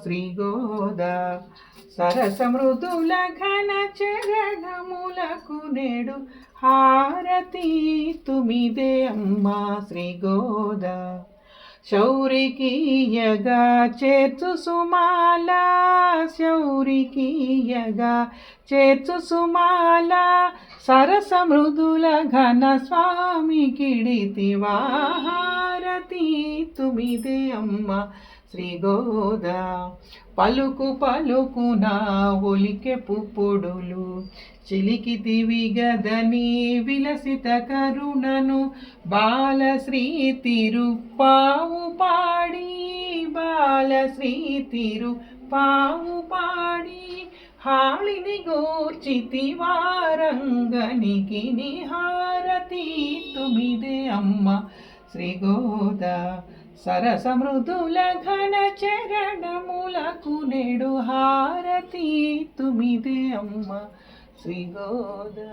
శ్రీగోదా సరసమృదుల ఘన చరణములకు నేడు హారతి తుమిదే అమ్మా శ్రీగోదా శౌరికీయగా చేర్చు సుమాల శౌరికీయగా చేర్చు సుమాల సరస మృదుల ఘన స్వామి కిడితివా హారతి తుమిదే అమ్మ శ్రీగోదా పలుకు పలుకున ఒలికె పుప్పుడులు చిలికితివి గదని విలసిత కరుణను బాలశ్రీ తిరుప్పావు పాడి బాలశ్రీ తిరుప్పావు పాడి హాళిని గోర్చితి వారంగనికి నిహారతి తుమిదే అమ్మ శ్రీగోదా సరస మృదుల ఘన చరణములకు నేడు హారతి తుమిదే అమ్మ శ్రీగోదా.